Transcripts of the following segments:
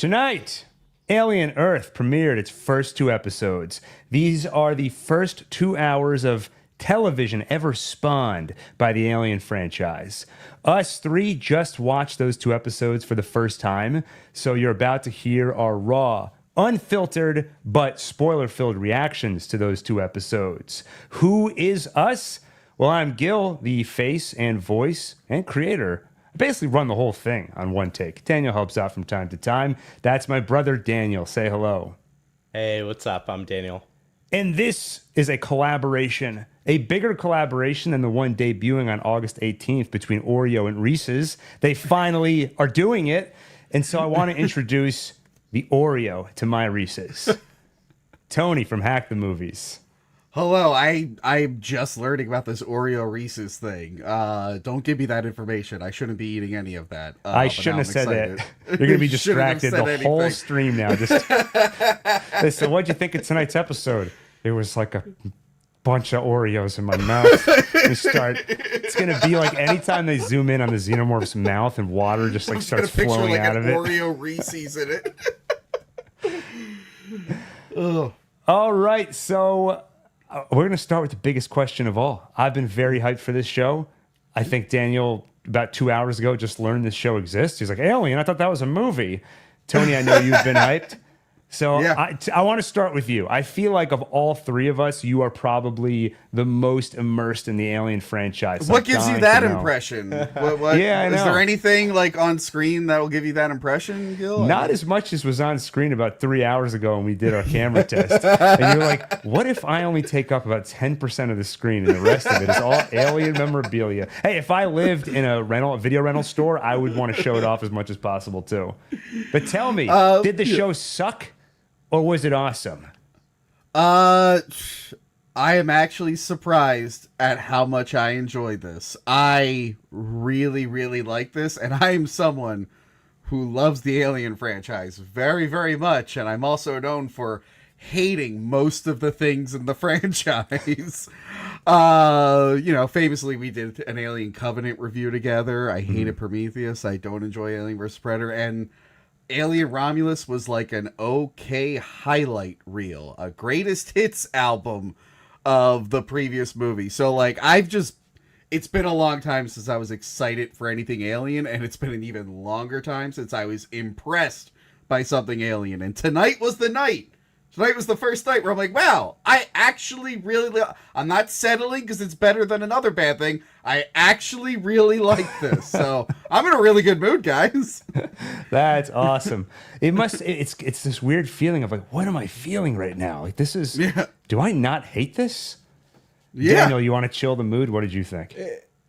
Tonight, Alien Earth premiered its first 2 episodes. These are the first 2 hours of television ever spawned by the Alien franchise. Us 3 just watched those 2 episodes for the first time, so you're about to hear our raw, unfiltered, but spoiler-filled reactions to those 2 episodes. Who is us? Well, I'm Gil, the face and voice and creator. I basically run the whole thing on OneTake. Daniel helps out from time to time. That's my brother Daniel. Say hello. Hey, what's up? I'm Daniel. And this is a collaboration, a bigger collaboration than the one debuting on August 18th between Oreo and Reese's. They finally are doing it. And so I want to introduce the Oreo to my Reese's. Tony from Hack the Movies. Hello, I'm just learning about this Oreo Reese's thing. Don't give me that information. I shouldn't be eating any of that. I shouldn't have said that. You're going to be distracted the whole stream now. Just so what'd you think of tonight's episode? It was like a bunch of Oreos in my mouth. It's going to be like anytime they zoom in on the Xenomorph's mouth and water just like starts flowing out of it. Oreo Reese's in it. Ugh. All right, so we're going to start with the biggest question of all. I've been very hyped for this show. I think Daniel, about 2 hours ago, just learned this show exists. He's like, Alien, I thought that was a movie. Tony, I know you've been hyped. So yeah. I want to start with you. I feel like of all 3 of us, you are probably the most immersed in the Alien franchise. What gives you that impression? What, yeah, I know. Is there anything like on screen that will give you that impression, Gil? Not as much as was on screen about 3 hours ago when we did our camera test. And you're like, what if I only take up about 10% of the screen and the rest of it is all Alien memorabilia? Hey, if I lived in a video rental store, I would want to show it off as much as possible too. But tell me, did the show suck? Or was it awesome? I am actually surprised at how much I enjoyed this. I really, really like this, and I am someone who loves the Alien franchise very, very much, and I'm also known for hating most of the things in the franchise. Famously, we did an Alien Covenant review together. I hated Prometheus. I don't enjoy Alien vs. Predator, and Alien Romulus was like an okay highlight reel, a greatest hits album of the previous movie. So like it's been a long time since I was excited for anything Alien, and it's been an even longer time since I was impressed by something Alien. And tonight was the night. Tonight was the first night where I'm like, wow, I actually really, I'm not settling because it's better than another bad thing. I actually really like this. So I'm in a really good mood, guys. That's awesome. It's this weird feeling of like, what am I feeling right now? Like this is, do I not hate this? Yeah. Daniel, you want to chill the mood? What did you think?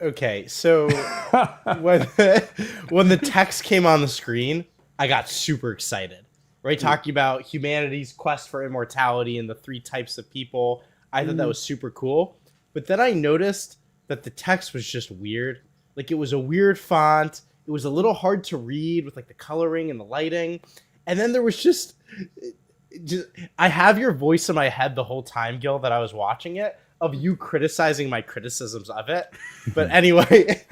Okay, so when the text came on the screen, I got super excited. Right, talking about humanity's quest for immortality and the 3 types of people. I thought that was super cool. But then I noticed that the text was just weird. Like, it was a weird font. It was a little hard to read with, like, the coloring and the lighting. And then there was just I have your voice in my head the whole time, Gil, that I was watching it, of you criticizing my criticisms of it. But anyway,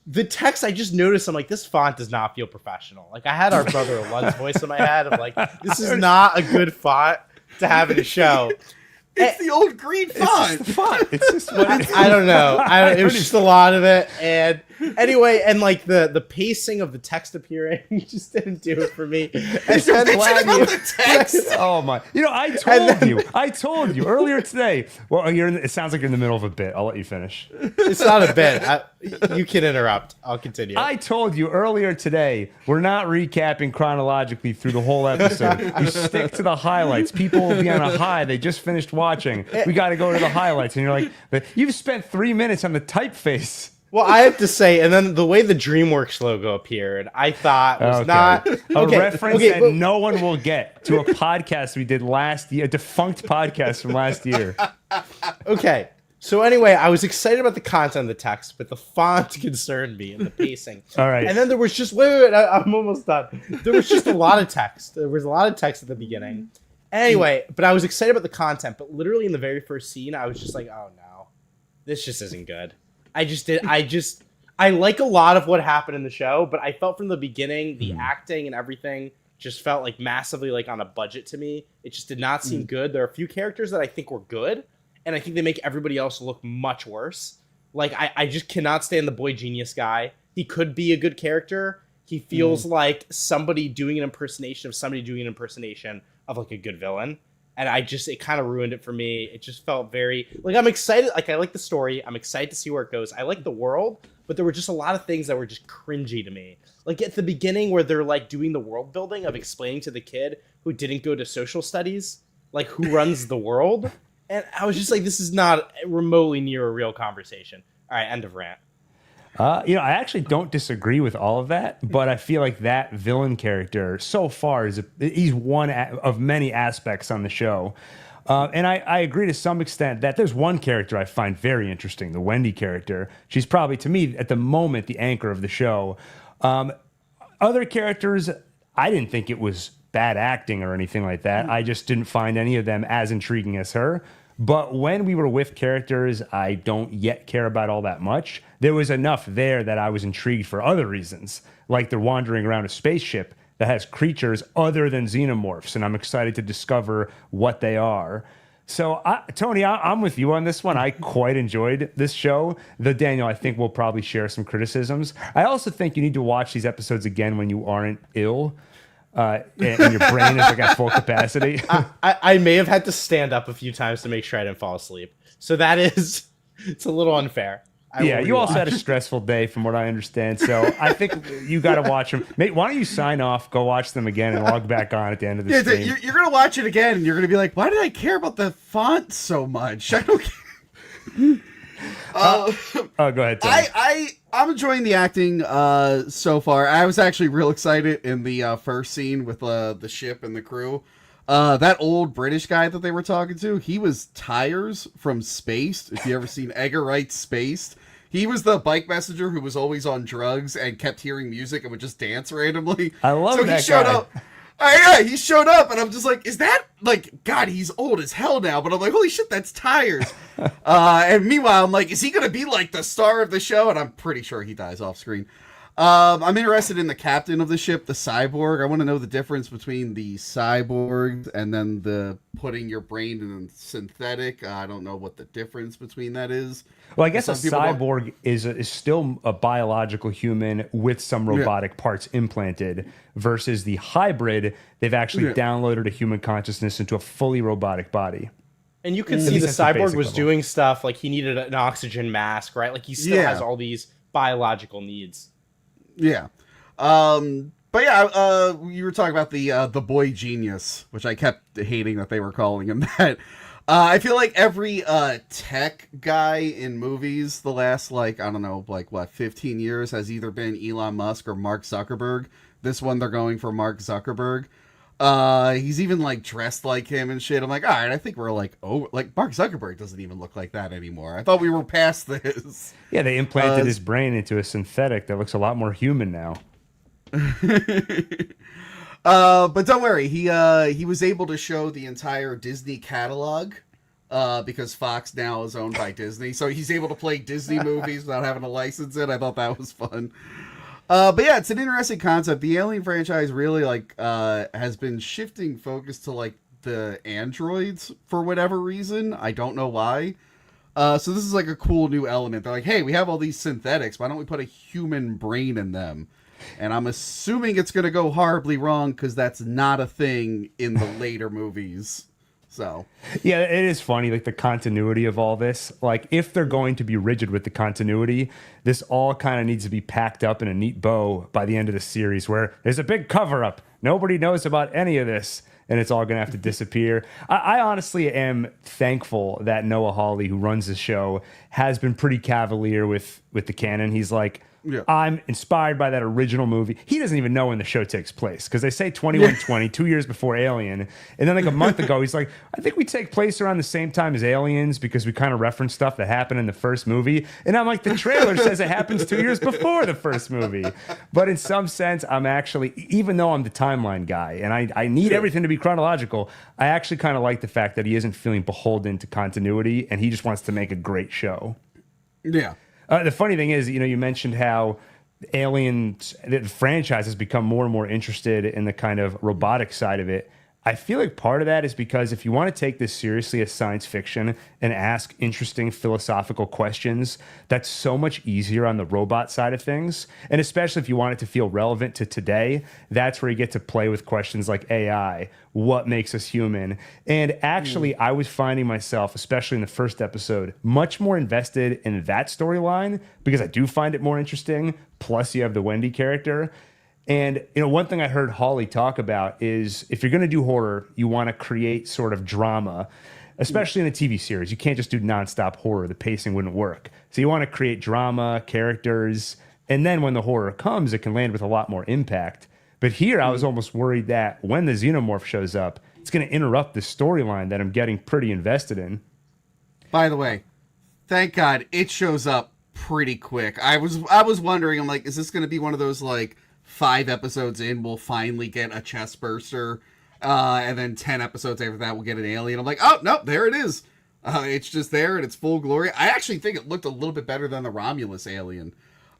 the text, I just noticed, I'm like, this font does not feel professional. Like, I had our brother Lund's voice in my head. I'm like, this is not a good font to have in a show. It's the old green font. It's just the font. It's just what I don't know. It was just a lot of it. And anyway, and like the pacing of the text appearing just didn't do it for me. And then the text. Oh my! I told you earlier today. Well, it sounds like you're in the middle of a bit. I'll let you finish. It's not a bit. You can interrupt. I'll continue. I told you earlier today. We're not recapping chronologically through the whole episode. We stick to the highlights. People will be on a high. They just finished watching. We got to go to the highlights, and you're like, but you've spent 3 minutes on the typeface. Well, I have to say, and then the way the DreamWorks logo appeared, I thought was not a reference that no one will get to a podcast we did last year, a defunct podcast from last year. Okay, so anyway, I was excited about the content of the text, but the font concerned me and the pacing. All right, and then there was just wait, I'm almost done. There was just a lot of text. There was a lot of text at the beginning. Anyway, but I was excited about the content, but literally in the very first scene, I was just like, oh no, this just isn't good. I like a lot of what happened in the show, but I felt from the beginning the acting and everything just felt like massively like on a budget to me. It just did not seem good. There are a few characters that I think were good, and I think they make everybody else look much worse. Like I just cannot stand the boy genius guy. He could be a good character. He feels like somebody doing an impersonation of somebody doing an impersonation of like a good villain. And it kind of ruined it for me. It just felt very, like, I'm excited. Like, I like the story. I'm excited to see where it goes. I like the world, but there were just a lot of things that were just cringy to me. Like, at the beginning where they're, like, doing the world building of explaining to the kid who didn't go to social studies, like, who runs the world. And I was just like, this is not remotely near a real conversation. All right, end of rant. I actually don't disagree with all of that, but I feel like that villain character so far he's one of many aspects on the show. And I agree to some extent that there's one character I find very interesting, the Wendy character. She's probably, to me, at the moment, the anchor of the show. Other characters, I didn't think it was bad acting or anything like that. I just didn't find any of them as intriguing as her. But when we were with characters I don't yet care about all that much, there was enough there that I was intrigued for other reasons. Like they're wandering around a spaceship that has creatures other than xenomorphs, and I'm excited to discover what they are. So, Tony, I'm with you on this one. I quite enjoyed this show. Though, Daniel, I think we'll probably share some criticisms. I also think you need to watch these episodes again when you aren't ill. And your brain is like at full capacity. I may have had to stand up a few times to make sure I didn't fall asleep. So it's a little unfair. You also had a stressful day from what I understand. So I think you got to watch them. Mate, why don't you sign off, go watch them again, and log back on at the end of the stream. You're going to watch it again, and you're going to be like, why did I care about the font so much? I don't care. Go ahead, Tony. I'm enjoying the acting so far. I was actually real excited in the first scene with the ship and the crew. That old British guy that they were talking to, he was Tyres from Spaced. If you ever seen Edgar Wright's Spaced, he was the bike messenger who was always on drugs and kept hearing music and would just dance randomly. I love that he showed guy. up. Yeah, he showed up, and I'm just like, is that, like, God, he's old as hell now, but I'm like, holy shit, that's Tyres. And meanwhile, I'm like, is he going to be, like, the star of the show? And I'm pretty sure he dies off screen. I'm interested in the captain of the ship, the cyborg. I want to know the difference between the cyborg and then the putting your brain in synthetic. I don't know what the difference between that is. Well, I guess a cyborg is still a biological human with some robotic parts implanted versus the hybrid. They've actually downloaded a human consciousness into a fully robotic body. And you can see the cyborg was doing stuff like he needed an oxygen mask, right? Like he still has all these biological needs. Yeah. But yeah, you were talking about the boy genius, which I kept hating that they were calling him that. I feel like every tech guy in movies the last, like, I don't know, like, 15 years has either been Elon Musk or Mark Zuckerberg. This one, they're going for Mark Zuckerberg. He's even, like, dressed like him and shit. I'm like, all right, I think we're, like, oh, like, Mark Zuckerberg doesn't even look like that anymore. I thought we were past this. Yeah, they implanted his brain into a synthetic that looks a lot more human now. But don't worry, he was able to show the entire Disney catalog, because Fox now is owned by Disney, so he's able to play Disney movies without having to license it. I thought that was fun. But yeah, it's an interesting concept. The Alien franchise really has been shifting focus to like the androids for whatever reason. I don't know why. So this is like a cool new element. They're like, hey, we have all these synthetics. Why don't we put a human brain in them? And I'm assuming it's going to go horribly wrong because that's not a thing in the later movies. So yeah, it is funny, like the continuity of all this. Like if they're going to be rigid with the continuity, this all kind of needs to be packed up in a neat bow by the end of the series where there's a big cover up. Nobody knows about any of this. And it's all going to have to disappear. I honestly am thankful that Noah Hawley, who runs the show, has been pretty cavalier with the canon. He's like, I'm inspired by that original movie. He doesn't even know when the show takes place because they say 2120, 2 years before Alien. And then like a month ago, he's like, I think we take place around the same time as Aliens because we kind of reference stuff that happened in the first movie. And I'm like, the trailer says it happens 2 years before the first movie. But in some sense, I'm actually, even though I'm the timeline guy and I need everything to be chronological, I actually kind of like the fact that he isn't feeling beholden to continuity and he just wants to make a great show. Yeah. The funny thing is, you mentioned how the franchise has become more and more interested in the kind of robotic side of it. I feel like part of that is because if you want to take this seriously as science fiction and ask interesting philosophical questions, that's so much easier on the robot side of things. And especially if you want it to feel relevant to today, that's where you get to play with questions like AI, what makes us human. And actually, I was finding myself, especially in the first episode, much more invested in that storyline because I do find it more interesting. Plus, you have the Wendy character. And one thing I heard Holly talk about is if you're going to do horror, you want to create sort of drama, especially in a TV series. You can't just do nonstop horror. The pacing wouldn't work. So you want to create drama, characters, and then when the horror comes, it can land with a lot more impact. But here, I was almost worried that when the Xenomorph shows up, it's going to interrupt the storyline that I'm getting pretty invested in. By the way, thank God it shows up pretty quick. I was wondering, I'm like, is this going to be one of those like 5 episodes in, we'll finally get a chest burster, and then 10 episodes after that, we'll get an alien. I'm like, oh, no, there it is. It's just there in its full glory. I actually think it looked a little bit better than the Romulus alien.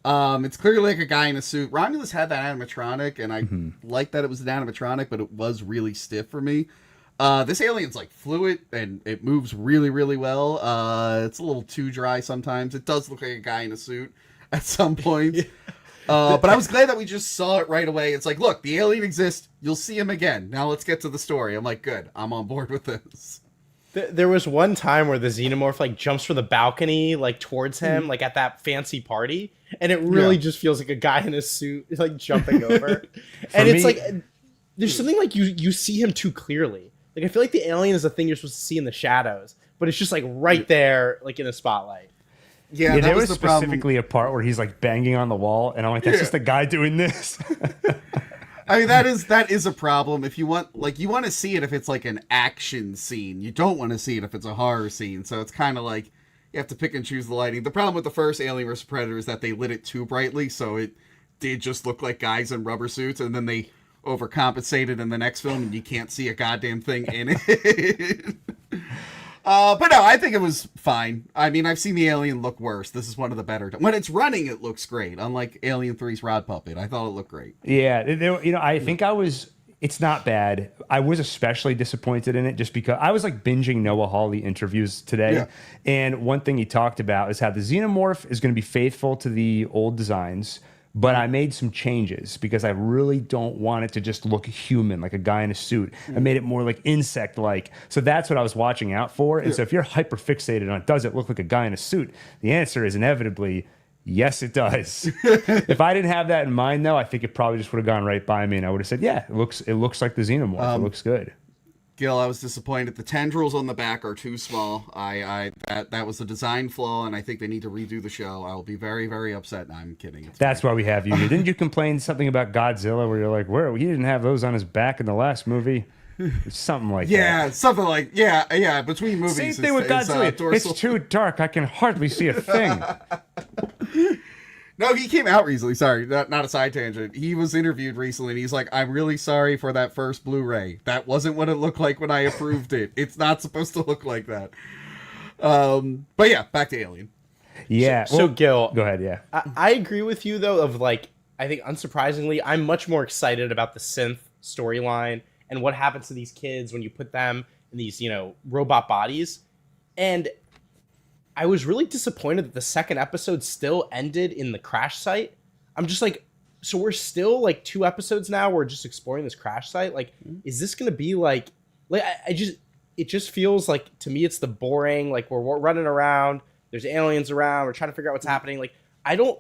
It's clearly like a guy in a suit. Romulus had that animatronic, and I liked that it was an animatronic, but it was really stiff for me. This alien's like fluid, and it moves really, really well. It's a little too dry sometimes. It does look like a guy in a suit at some point. But I was glad that we just saw it right away. It's like, look, the alien exists. You'll see him again. Now let's get to the story. I'm like, good. I'm on board with this. There was one time where the Xenomorph like jumps from the balcony like towards him, like at that fancy party, and it really just feels like a guy in a suit like jumping over. And it's like there's something like you see him too clearly. Like I feel like the alien is a thing you're supposed to see in the shadows, but it's just like right there, like in the spotlight. Yeah, there was specifically a part where he's like banging on the wall, and I'm like, that's just a guy doing this. I mean, that is a problem. If you want, like, you want to see it if it's like an action scene. You don't want to see it if it's a horror scene. So it's kind of like you have to pick and choose the lighting. The problem with the first Alien vs. Predator is that they lit it too brightly, so it did just look like guys in rubber suits, and then they overcompensated in the next film, and you can't see a goddamn thing in it. But no, I think it was fine. I mean, I've seen the Alien look worse. This is one of the better. When it's running, it looks great. Unlike Alien 3's Rod Puppet, I thought it looked great. Yeah, I think it's not bad. I was especially disappointed in it just because I was like binging Noah Hawley interviews today. Yeah. And one thing he talked about is how the Xenomorph is going to be faithful to the old designs, but I made some changes because I really don't want it to just look human, like a guy in a suit. I made it more like insect-like. So that's what I was watching out for. And so if you're hyper-fixated on, does it look like a guy in a suit? The answer is inevitably, yes, it does. If I didn't have that in mind, though, I think it probably just would have gone right by me, and I would have said, yeah, it looks like the Xenomorph. It looks good. Gil, I was disappointed. The tendrils on the back are too small. That was a design flaw, and I think they need to redo the show. I will be very, very upset. No, I'm kidding. That's why we have you here. Didn't you complain something about Godzilla where you're like, where he didn't have those on his back in the last movie? Something like that. Yeah, something like yeah. Between movies, same thing with Godzilla. It's too dark. I can hardly see a thing. No, he came out recently. Sorry, not a side tangent. He was interviewed recently, and he's like, I'm really sorry for that first Blu-ray. That wasn't what it looked like when I approved it. It's not supposed to look like that. But yeah, back to Alien. Yeah. So Gil, go ahead, yeah. I agree with you, though, of like, I think unsurprisingly, I'm much more excited about the synth storyline and what happens to these kids when you put them in these, robot bodies. And I was really disappointed that the second episode still ended in the crash site. I'm just like, so we're still like 2 episodes now. We're just exploring this crash site. Like, is this going to be like it just feels like to me, it's the boring, like we're running around. There's aliens around. We're trying to figure out what's happening. Like, I don't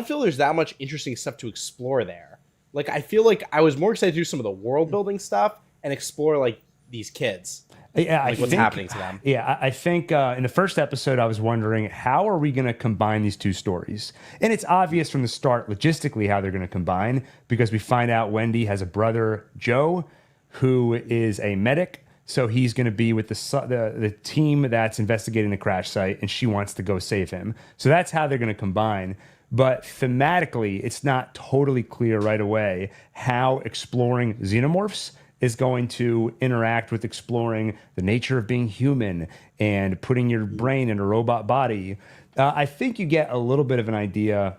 feel there's that much interesting stuff to explore there. Like, I feel like I was more excited to do some of the world building stuff and explore like these kids. Yeah, like what's happening to them. Yeah, I think in the first episode, I was wondering, how are we going to combine these 2 stories? And it's obvious from the start, logistically, how they're going to combine, because we find out Wendy has a brother, Joe, who is a medic. So he's going to be with the team that's investigating the crash site, and she wants to go save him. So that's how they're going to combine. But thematically, it's not totally clear right away how exploring xenomorphs is going to interact with exploring the nature of being human and putting your brain in a robot body. I think you get a little bit of an idea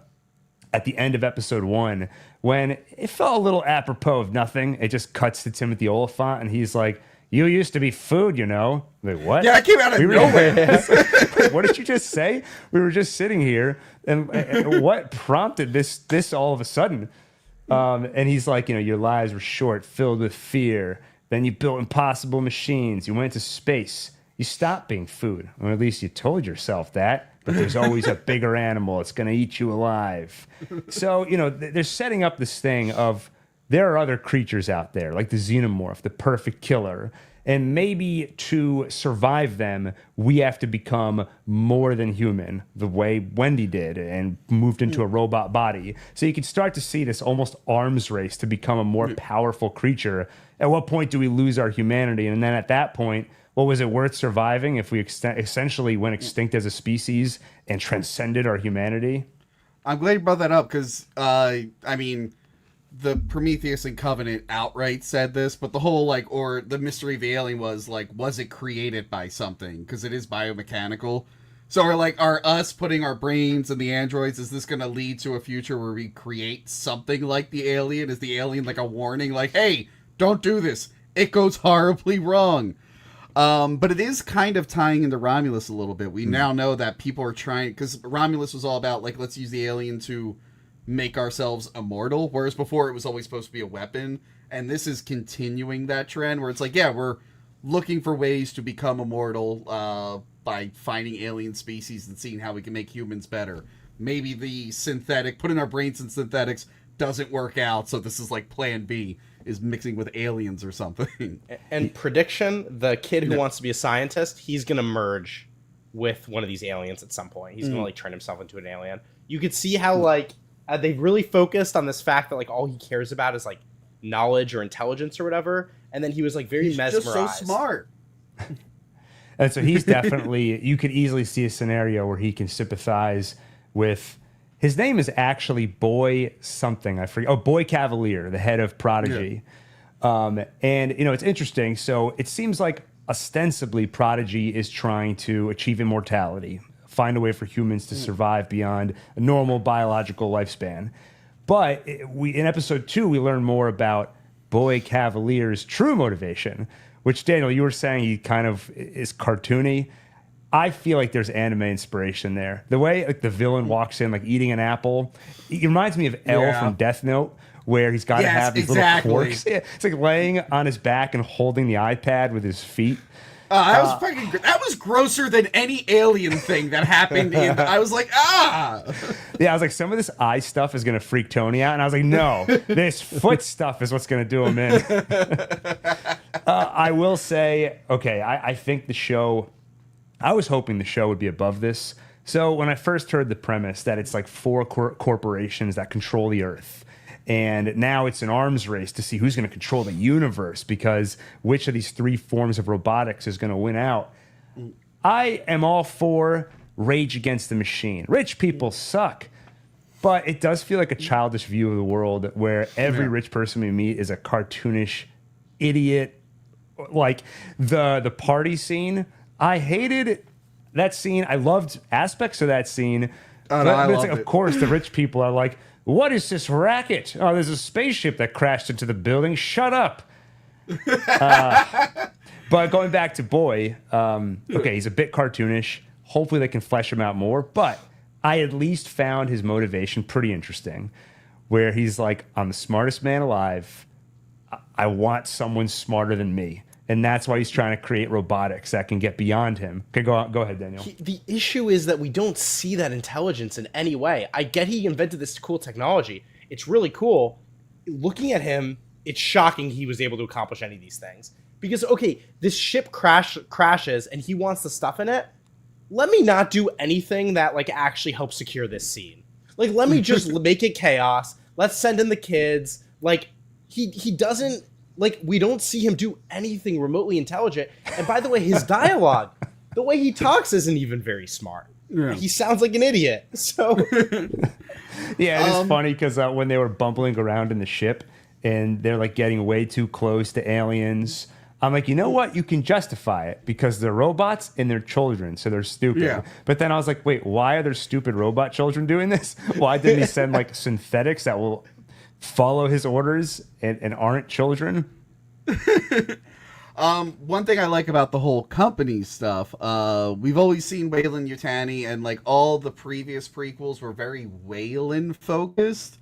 at the end of episode 1 when it felt a little apropos of nothing. It just cuts to Timothy Oliphant and he's like, "You used to be food, you know." Like, what? Yeah, I came out of nowhere. What did you just say? We were just sitting here, and what prompted this all of a sudden? And he's like, your lives were short, filled with fear. Then you built impossible machines. You went to space. You stopped being food, or at least you told yourself that. But there's always a bigger animal. It's going to eat you alive. So, they're setting up this thing of there are other creatures out there, like the Xenomorph, the perfect killer. And maybe to survive them, we have to become more than human, the way Wendy did and moved into a robot body. So you can start to see this almost arms race to become a more powerful creature. At what point do we lose our humanity? And then at that point, well, was it worth surviving if we essentially went extinct as a species and transcended our humanity? I'm glad you brought that up because, the Prometheus and Covenant outright said this, but the whole, or the mystery of the alien was, was it created by something? Because it is biomechanical. So are us putting our brains in the androids, is this going to lead to a future where we create something like the alien? Is the alien like a warning, hey, don't do this. It goes horribly wrong. But it is kind of tying into Romulus a little bit. We now know that people are trying, because Romulus was all about, let's use the alien to make ourselves immortal, whereas before it was always supposed to be a weapon. And this is continuing that trend where it's we're looking for ways to become immortal by finding alien species and seeing how we can make humans better. Maybe the synthetic, putting our brains in synthetics doesn't work out, so this is plan B, is mixing with aliens or something. And prediction, the kid who wants to be a scientist, he's going to merge with one of these aliens at some point. He's going to turn himself into an alien. You could see how they've really focused on this fact that all he cares about is knowledge or intelligence or whatever, and then he was very mesmerized. Just so smart. And so he's definitely, you could easily see a scenario where he can sympathize with, his name is actually Boy something, I forget. Oh, Boy Cavalier, the head of Prodigy. Yeah. And it's interesting. So it seems like ostensibly Prodigy is trying to achieve immortality, find a way for humans to survive beyond a normal biological lifespan. But in episode 2, we learn more about Boy Cavalier's true motivation, which, Daniel, you were saying he kind of is cartoony. I feel like there's anime inspiration there. The way the villain walks in, eating an apple, it reminds me of L from Death Note, where he's got to have these little quirks. Yeah, it's laying on his back and holding the iPad with his feet. That was grosser than any alien thing that happened. I was Yeah, I was some of this eye stuff is going to freak Tony out. And I was no, this foot stuff is what's going to do him in. I will say, okay, I think the show, I was hoping the show would be above this. So when I first heard the premise that it's 4 corporations that control the Earth, and now it's an arms race to see who's going to control the universe, because which of these 3 forms of robotics is going to win out. I am all for Rage Against the Machine. Rich people suck. But it does feel like a childish view of the world where every rich person we meet is a cartoonish idiot. The party scene, I hated that scene. I loved aspects of that scene. But it's of course, the rich people are what is this racket? Oh, there's a spaceship that crashed into the building. Shut up. But going back to Boy, okay, he's a bit cartoonish. Hopefully they can flesh him out more. But I at least found his motivation pretty interesting, where he's I'm the smartest man alive. I want someone smarter than me. And that's why he's trying to create robotics that can get beyond him. Okay, go ahead, Daniel. The issue is that we don't see that intelligence in any way. I get he invented this cool technology. It's really cool. Looking at him, it's shocking he was able to accomplish any of these things. Because, okay, this ship crashes and he wants the stuff in it. Let me not do anything that, actually helps secure this scene. Let me just make it chaos. Let's send in the kids. He doesn't... we don't see him do anything remotely intelligent. And by the way, his dialogue, the way he talks isn't even very smart. Yeah. He sounds like an idiot. So, yeah, it's funny because when they were bumbling around in the ship, and they're like getting way too close to aliens. I'm like, you know what? You can justify it because they're robots and they're children, so they're stupid. Yeah. But then I was like, wait, why are there stupid robot children doing this? Why didn't he send like synthetics that will follow his orders and aren't children? One thing I like about the whole company stuff, we've always seen Wayland Yutani, and like all the previous prequels were very Wayland focused.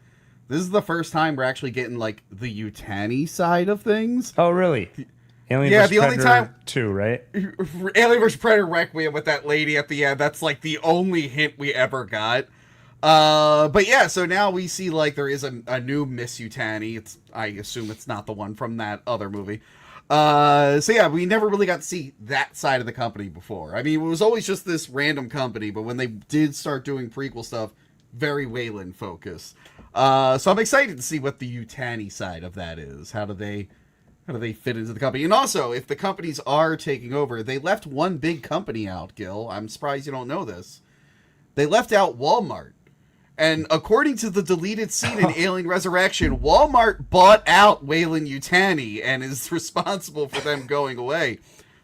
This is the first time we're actually getting like the Yutani side of things. Oh, really? Alien Yeah, vs. the only Predator time- 2, right? Alien vs. Predator Requiem with that lady at the end, that's like the only hint we ever got. But yeah, so now we see like there is a new Miss Yutani. I assume it's not the one from that other movie. So yeah, we never really got to see that side of the company before. I mean, it was always just this random company, but when they did start doing prequel stuff, very Wayland focused. So I'm excited to see what the Yutani side of that is. How do they fit into the company? And also, if the companies are taking over, they left one big company out, Gil. I'm surprised you don't know this. They left out Walmart. And according to the deleted scene in Alien Resurrection, Walmart bought out Wayland Yutani and is responsible for them going away.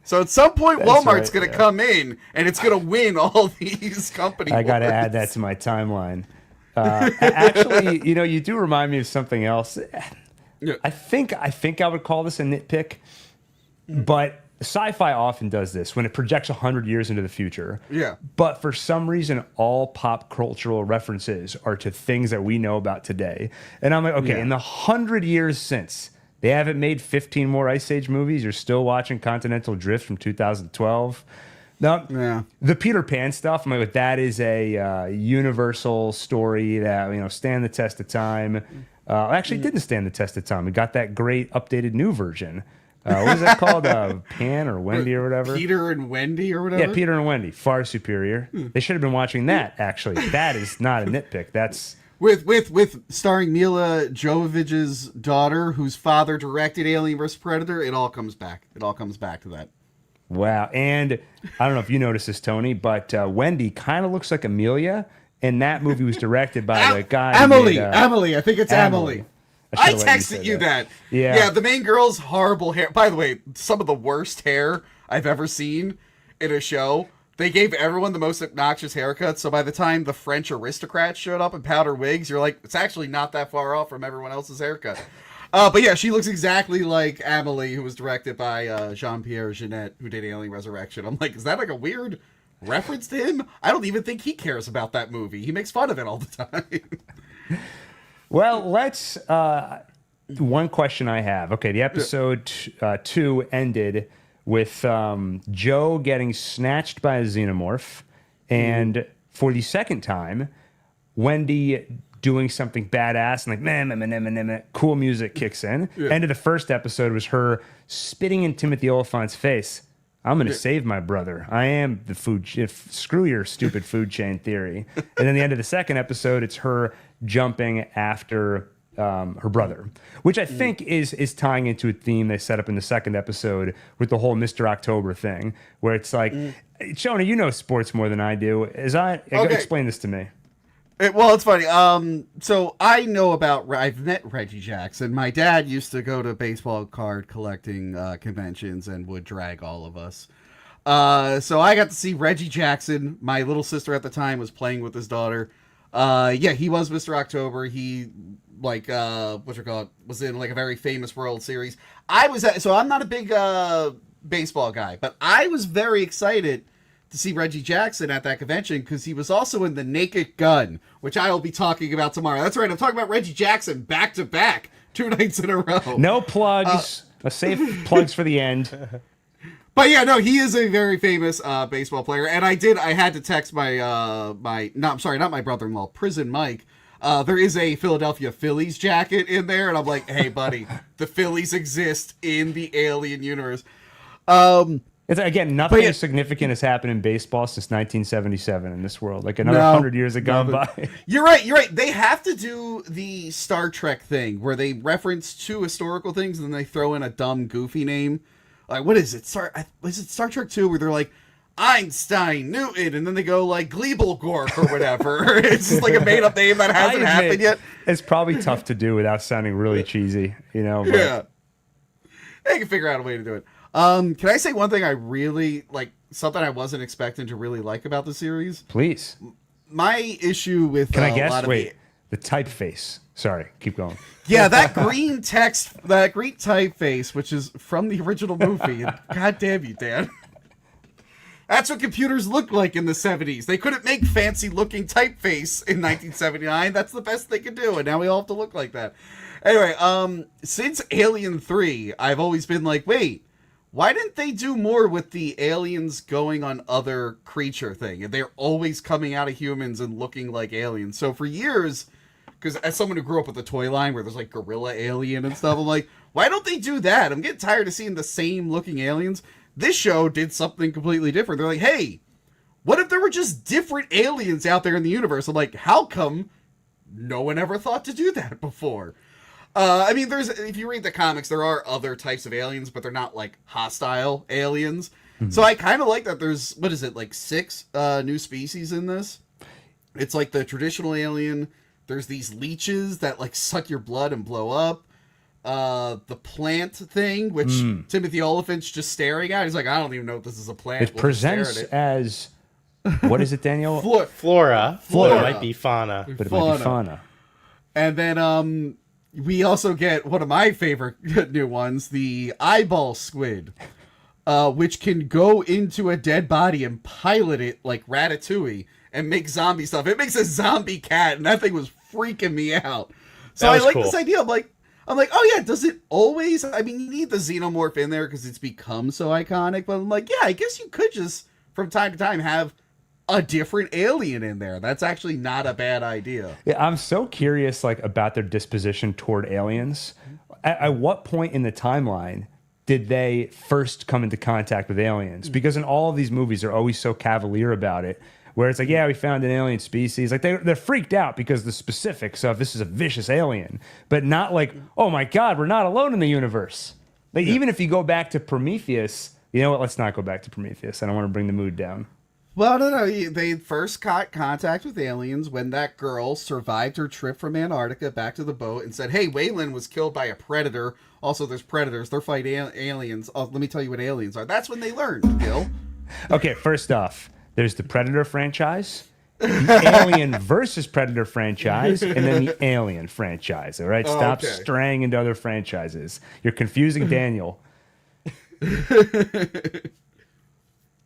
So at some point, That's Walmart's right, going to yeah. come in, and it's going to win all these company I got to wars. add that to my timeline. Actually, you do remind me of something else. Yeah. I think I would call this a nitpick, but sci-fi often does this when it projects 100 years into the future. Yeah. But for some reason, all pop cultural references are to things that we know about today. And I'm like, okay, Yeah. in the 100 years since, they haven't made 15 more Ice Age movies. You're still watching Continental Drift from 2012. No, Yeah. the Peter Pan stuff, I'm like, that is a universal story that stand the test of time. Actually, didn't stand the test of time. It got that great updated new version. What was that called? Pan or Wendy or whatever? Peter and Wendy or whatever? Yeah, Peter and Wendy. Far superior. They should have been watching that, actually. That is not a nitpick. That's... With starring Mila Jovovich's daughter, whose father directed Alien vs. Predator, it all comes back. It all comes back to that. Wow. And I don't know if you noticed this, Tony, but Wendy kind of looks like Amelia, and that movie was directed by the guy... who Emily. made, Emily. I think it's Emily. I should've let texted say you that. Yeah. Yeah, the main girl's horrible hair. By the way, some of the worst hair I've ever seen in a show. They gave everyone the most obnoxious haircuts, so by the time the French aristocrats showed up in powder wigs, you're like, it's actually not that far off from everyone else's haircut. But yeah, she looks exactly like Amelie, who was directed by Jean-Pierre Jeunet, who did Alien Resurrection. I'm like, is that like a weird reference to him? I don't even think he cares about that movie. He makes fun of it all the time. Well, let's... one question I have. Okay, the episode 2 ended with Joe getting snatched by a xenomorph, and for the second time, Wendy doing something badass and like, man, cool music kicks in. Yeah. End of the first episode was her spitting in Timothy Olyphant's face. I'm going to save my brother. I am the food. Screw your stupid food chain theory. And then the end of the second episode, it's her jumping after her brother, which I think is tying into a theme they set up in the second episode with the whole Mr. October thing, where it's like, Shona, you know sports more than I do. Explain this to me. Well, it's funny. So I've met Reggie Jackson. My dad used to go to baseball card collecting conventions and would drag all of us. So I got to see Reggie Jackson. My little sister at the time was playing with his daughter. Yeah, he was Mr. October. He was in like a very famous World Series. So I'm not a big baseball guy, but I was very excited to see Reggie Jackson at that convention because he was also in The Naked Gun, which I will be talking about tomorrow. That's right, I'm talking about Reggie Jackson back to back 2 nights in a row. No plugs. Save plugs for the end. But yeah, no, he is a very famous baseball player, and I had to text not my brother-in-law, Prison Mike. There is a Philadelphia Phillies jacket in there, and I'm like, hey, buddy, the Phillies exist in the Alien universe. It's, again, nothing significant has happened in baseball since 1977 in this world. Like another 100 years have gone by. You're right. They have to do the Star Trek thing where they reference 2 historical things and then they throw in a dumb, goofy name. Like, what is it? Is it Star Trek 2 where they're like, Einstein, Newton, and then they go like Gleebelgork or whatever. It's just like a made up name that hasn't happened yet. It's probably tough to do without sounding really cheesy, you know. But... Yeah, they can figure out a way to do it. Can I say one thing I really like? Something I wasn't expecting to really like about the series. Please. My issue with Can I guess? Wait, the typeface. Sorry, keep going. Yeah, that green text, that green typeface, which is from the original movie. God damn you, Dan. That's what computers looked like in the 70s. They couldn't make fancy looking typeface in 1979. That's the best they could do, and now we all have to look like that. Anyway, since Alien 3, I've always been like, wait, why didn't they do more with the aliens going on other creature thing? And they're always coming out of humans and looking like aliens. So for years, because as someone who grew up with the toy line where there's like gorilla alien and stuff, I'm like, why don't they do that? I'm getting tired of seeing the same looking aliens. This show did something completely different. They're like, hey, what if there were just different aliens out there in the universe? I'm like, how come no one ever thought to do that before? I mean, if you read the comics, there are other types of aliens, but they're not like hostile aliens. Mm-hmm. So I kind of like that there's, what is it, like 6 new species in this? It's like the traditional alien. There's these leeches that like suck your blood and blow up. The plant thing, which Timothy Oliphant's just staring at. He's like, I don't even know if this is a plant. It presents as, what is it, Daniel? Flora. It might be fauna. But it might be fauna. And then we also get one of my favorite new ones, the eyeball squid, which can go into a dead body and pilot it like Ratatouille and make zombie stuff. It makes a zombie cat, and that thing was freaking me out. So I like this idea. I'm like, oh yeah, does it always? I mean, you need the Xenomorph in there because it's become so iconic. But I'm like, yeah, I guess you could just, from time to time, have a different alien in there. That's actually not a bad idea. Yeah, I'm so curious, like, about their disposition toward aliens. At what point in the timeline did they first come into contact with aliens? Because in all of these movies, they're always so cavalier about it. Where it's like, yeah, we found an alien species. Like, they're freaked out because the specifics of this is a vicious alien. But not like, oh my God, we're not alone in the universe. Like, even if you go back to Prometheus, you know what? Let's not go back to Prometheus. I don't want to bring the mood down. Well, no. They first got contact with aliens when that girl survived her trip from Antarctica back to the boat and said, hey, Wayland was killed by a predator. Also, there's predators. They're fighting aliens. Oh, let me tell you what aliens are. That's when they learned, Gil. Okay, first off, there's the Predator franchise, the Alien versus Predator franchise, and then the Alien franchise. All right, stop straying into other franchises. You're confusing Daniel.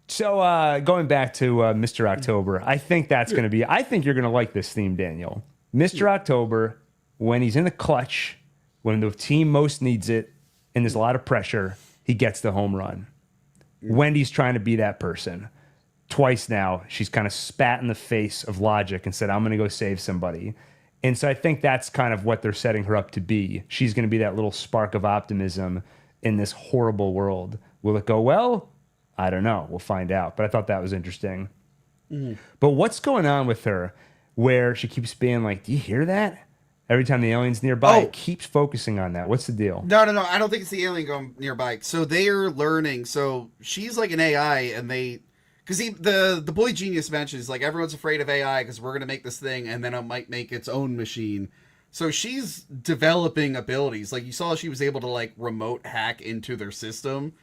So going back to Mr. October, I think that's going to be. I think you're going to like this theme, Daniel. Mr. October, when he's in the clutch, when the team most needs it, and there's a lot of pressure, he gets the home run. Wendy's trying to be that person. Twice now, she's kind of spat in the face of logic and said, I'm going to go save somebody. And so I think that's kind of what they're setting her up to be. She's going to be that little spark of optimism in this horrible world. Will it go well? I don't know. We'll find out. But I thought that was interesting. But what's going on with her where she keeps being like, do you hear that? Every time the alien's nearby, it keeps focusing on that. What's the deal? No. I don't think it's the alien going nearby. So they're learning. So she's like an AI, and because the boy genius mentions, like, everyone's afraid of AI because we're going to make this thing, and then it might make its own machine. So she's developing abilities. Like, you saw she was able to, like, remote hack into their system.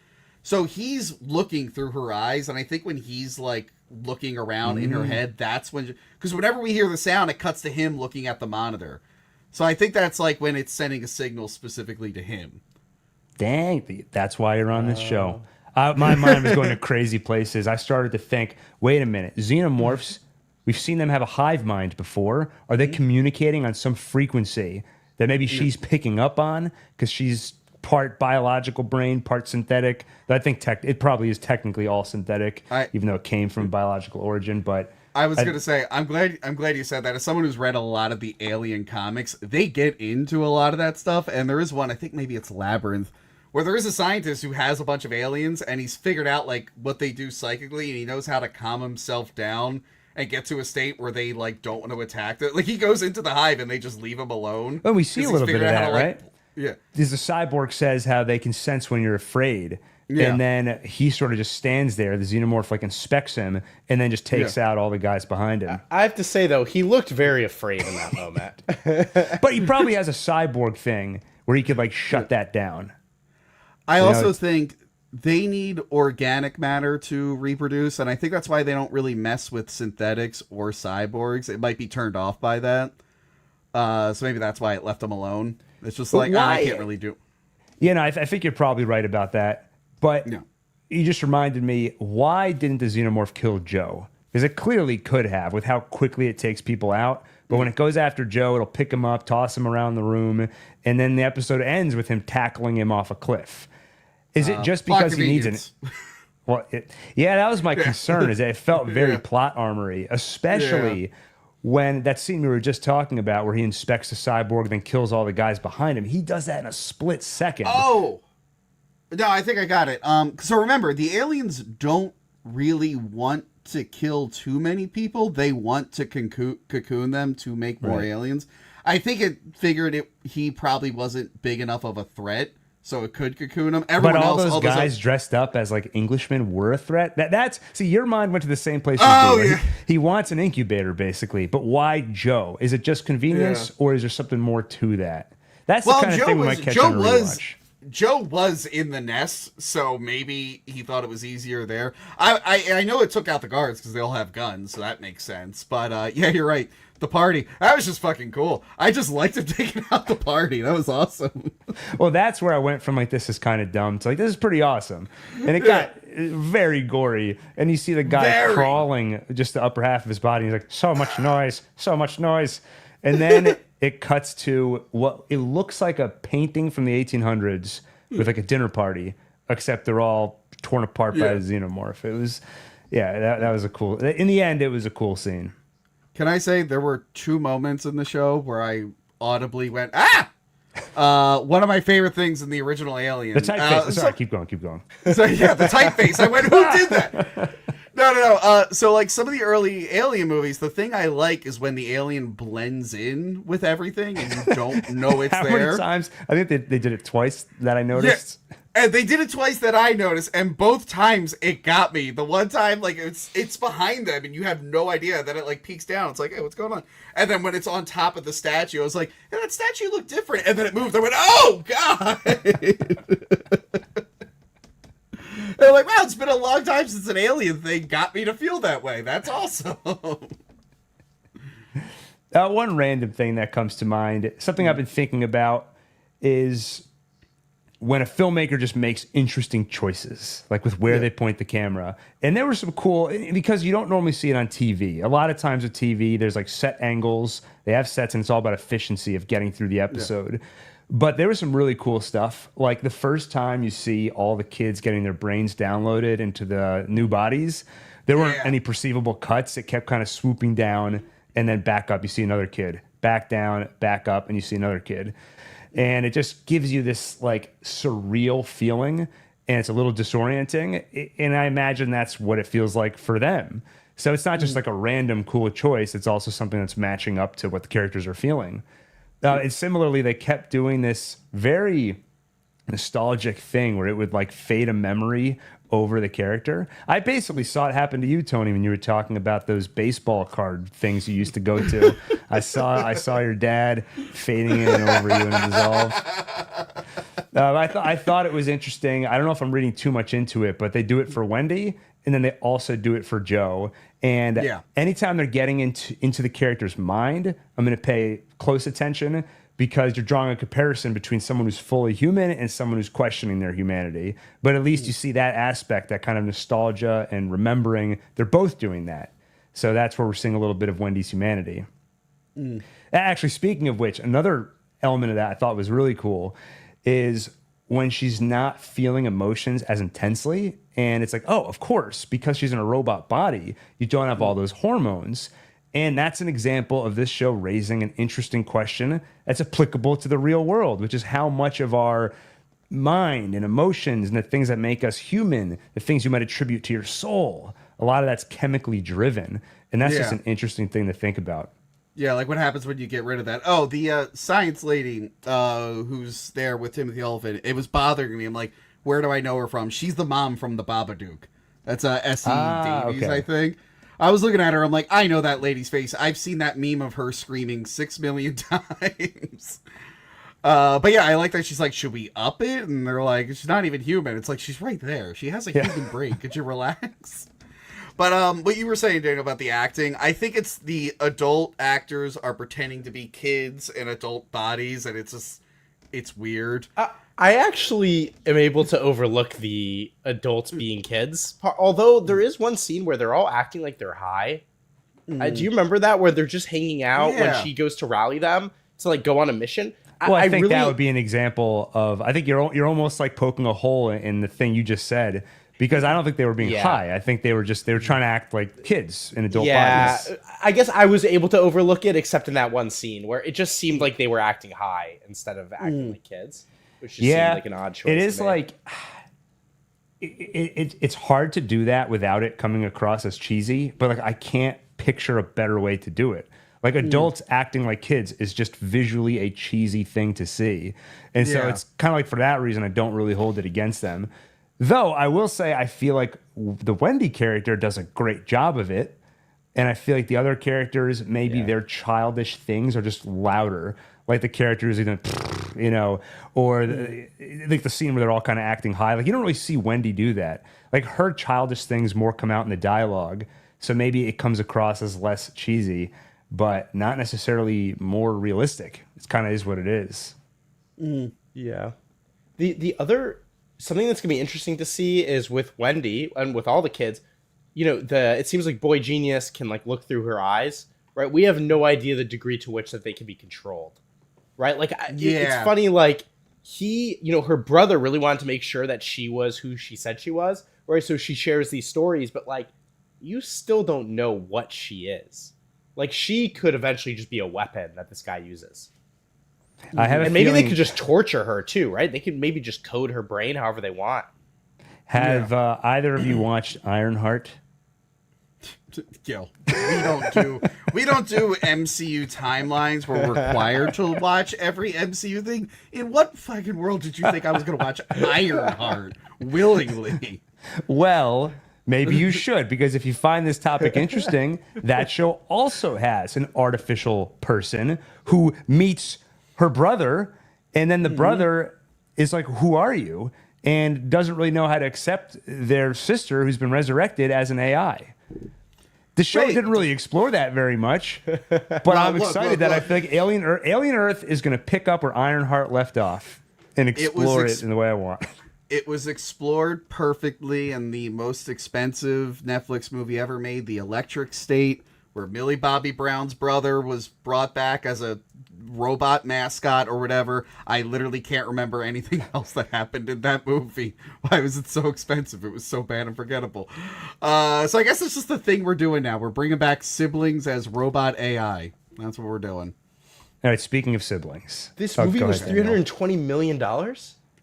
So he's looking through her eyes, and I think when he's, like, looking around in her head, that's when... Because whenever we hear the sound, it cuts to him looking at the monitor. So I think that's, like, when it's sending a signal specifically to him. Dang, that's why you're on this show. My mind was going to crazy places. I started to think, wait a minute, Xenomorphs, we've seen them have a hive mind before. Are they communicating on some frequency that maybe she's picking up on because she's part biological brain, part synthetic? I think it probably is technically all synthetic, even though it came from biological origin. But I was going to say, I'm glad you said that. As someone who's read a lot of the Alien comics, they get into a lot of that stuff. And there is one, I think maybe it's Labyrinth, where there is a scientist who has a bunch of aliens, and he's figured out, like, what they do psychically, and he knows how to calm himself down and get to a state where they, like, don't want to attack it. Like, he goes into the hive and they just leave him alone. Well, we see a little bit of that, right? Yeah. Because the cyborg says how they can sense when you're afraid. Yeah. And then he sort of just stands there. The Xenomorph like inspects him and then just takes out all the guys behind him. I have to say though, he looked very afraid in that moment. But he probably has a cyborg thing where he could like shut that down. I also think they need organic matter to reproduce, and I think that's why they don't really mess with synthetics or cyborgs. It might be turned off by that. So maybe that's why it left them alone. It's just like, I can't really do. You know, I think you're probably right about that. But you just reminded me, why didn't the Xenomorph kill Joe? Because it clearly could have, with how quickly it takes people out. But when it goes after Joe, it'll pick him up, toss him around the room, and then the episode ends with him tackling him off a cliff. Is it just because he needs an... Well, that was my concern, is that it felt very plot armory, especially when that scene we were just talking about where he inspects the cyborg, then kills all the guys behind him. He does that in a split second. Oh! No, I think I got it. So remember, the aliens don't really want to kill too many people. They want to cocoon them to make more aliens. I think it figured he probably wasn't big enough of a threat, so it could cocoon him. Everyone else, those guys dressed up as like Englishmen were a threat. That's your mind went to the same place as me. He wants an incubator basically, but why Joe? Is it just convenience, or is there something more to that? That's the kind of thing we might catch on a rewatch. Joe was in the nest, so maybe he thought it was easier there. I know it took out the guards because they all have guns, so that makes sense. But yeah, you're right. The party, that was just fucking cool. I just liked him taking out the party. That was awesome. Well, that's where I went from like, this is kind of dumb to like, this is pretty awesome. And it got very gory. And you see the guy crawling just the upper half of his body. He's like, so much noise, so much noise. And then it cuts to what it looks like a painting from the 1800s with like a dinner party, except they're all torn apart by a Xenomorph. It was, that was a cool, in the end, it was a cool scene. Can I say there were 2 moments in the show where I audibly went, ah! One of my favorite things in the original Alien. The typeface. Sorry, keep going. So yeah, the typeface. I went, who did that? No. So like some of the early Alien movies, the thing I like is when the alien blends in with everything and you don't know it's How there. many times? I think they did it twice that I noticed. Yeah. And they did it twice that I noticed, and both times it got me. The one time, like, it's behind them, and you have no idea. Then it, like, peeks down. It's like, hey, what's going on? And then when it's on top of the statue, I was like, hey, that statue looked different. And then it moved. I went, oh, God! They're like, wow, it's been a long time since an alien thing got me to feel that way. That's awesome. One random thing that comes to mind, something I've been thinking about, is when a filmmaker just makes interesting choices, like with where they point the camera. And there were some cool, because you don't normally see it on TV. A lot of times with TV, there's like set angles. They have sets, and it's all about efficiency of getting through the episode. Yeah. But there was some really cool stuff. Like the first time you see all the kids getting their brains downloaded into the new bodies, there weren't any perceivable cuts. It kept kind of swooping down and then back up. You see another kid. Back down, back up, and you see another kid. And it just gives you this like surreal feeling, and it's a little disorienting. And I imagine that's what it feels like for them. So it's not just like a random cool choice. It's also something that's matching up to what the characters are feeling. And similarly, they kept doing this very nostalgic thing where it would like fade a memory over the character. I basically saw it happen to you, Tony, when you were talking about those baseball card things you used to go to. I saw your dad fading in over you in Dissolve. I thought it was interesting. I don't know if I'm reading too much into it, but they do it for Wendy, and then they also do it for Joe. And anytime they're getting into the character's mind, I'm going to pay close attention, because you're drawing a comparison between someone who's fully human and someone who's questioning their humanity. But at least you see that aspect, that kind of nostalgia and remembering. They're both doing that. So that's where we're seeing a little bit of Wendy's humanity. Actually, speaking of which, another element of that I thought was really cool is when she's not feeling emotions as intensely. And it's like, oh, of course, because she's in a robot body, you don't have all those hormones. And that's an example of this show raising an interesting question that's applicable to the real world, which is how much of our mind and emotions and the things that make us human, the things you might attribute to your soul, a lot of that's chemically driven. And that's just an interesting thing to think about. Yeah, like what happens when you get rid of that? Oh, the science lady who's there with Timothy Olyphant, it was bothering me. I'm like, where do I know her from? She's the mom from the Babadook. That's S.E. Davies, okay. I think. I was looking at her. I'm like, I know that lady's face. I've seen that meme of her screaming 6 million times. But yeah, I like that she's like, should we up it? And they're like, she's not even human. It's like, she's right there. She has a human brain. Could you relax? But what you were saying, Daniel, about the acting, I think it's the adult actors are pretending to be kids in adult bodies, and it's weird. I actually am able to overlook the adults being kids, although there is one scene where they're all acting like they're high. Do you remember that, where they're just hanging out when she goes to rally them to like go on a mission? Well, I think that would be an example of. I think you're almost like poking a hole in the thing you just said, because I don't think they were being high. I think they were trying to act like kids in adult bodies. I guess I was able to overlook it, except in that one scene where it just seemed like they were acting high instead of acting like kids, which just seemed like an odd choice. It is to me. like it's hard to do that without it coming across as cheesy, but like I can't picture a better way to do it. Like adults acting like kids is just visually a cheesy thing to see. And so it's kind of like for that reason, I don't really hold it against them. Though I will say, I feel like the Wendy character does a great job of it. And I feel like the other characters, maybe their childish things are just louder. Like the characters, or like the scene where they're all kind of acting high. Like you don't really see Wendy do that. Like her childish things more come out in the dialogue. So maybe it comes across as less cheesy, but not necessarily more realistic. It's kind of is what it is. Yeah. The other something that's gonna be interesting to see is with Wendy and with all the kids. It seems like Boy Genius can like look through her eyes, right? We have no idea the degree to which that they can be controlled, right? Like, it's funny. Like her brother really wanted to make sure that she was who she said she was, right? So she shares these stories, but like, you still don't know what she is. Like, she could eventually just be a weapon that this guy uses. I have, and maybe they could just torture her too, right? They could maybe just code her brain however they want. Have either of you watched Ironheart? Gil, we don't do MCU timelines where we're required to watch every MCU thing. In what fucking world did you think I was going to watch Ironheart willingly? Well, maybe you should, because if you find this topic interesting, that show also has an artificial person who meets her brother, and then the brother is like, "Who are you?" and doesn't really know how to accept their sister who's been resurrected as an AI. The show didn't really explore that very much, but I'm excited that I feel like Alien Earth is going to pick up where Ironheart left off and explore it in the way I want. It was explored perfectly in the most expensive Netflix movie ever made, The Electric State, where Millie Bobby Brown's brother was brought back as a robot mascot or whatever. I literally can't remember anything else that happened in that movie. Why was it so expensive? It was so bad and forgettable. So I guess it's just the thing we're doing now. We're bringing back siblings as robot AI. That's what we're doing. All right, speaking of siblings. This movie was $320 million?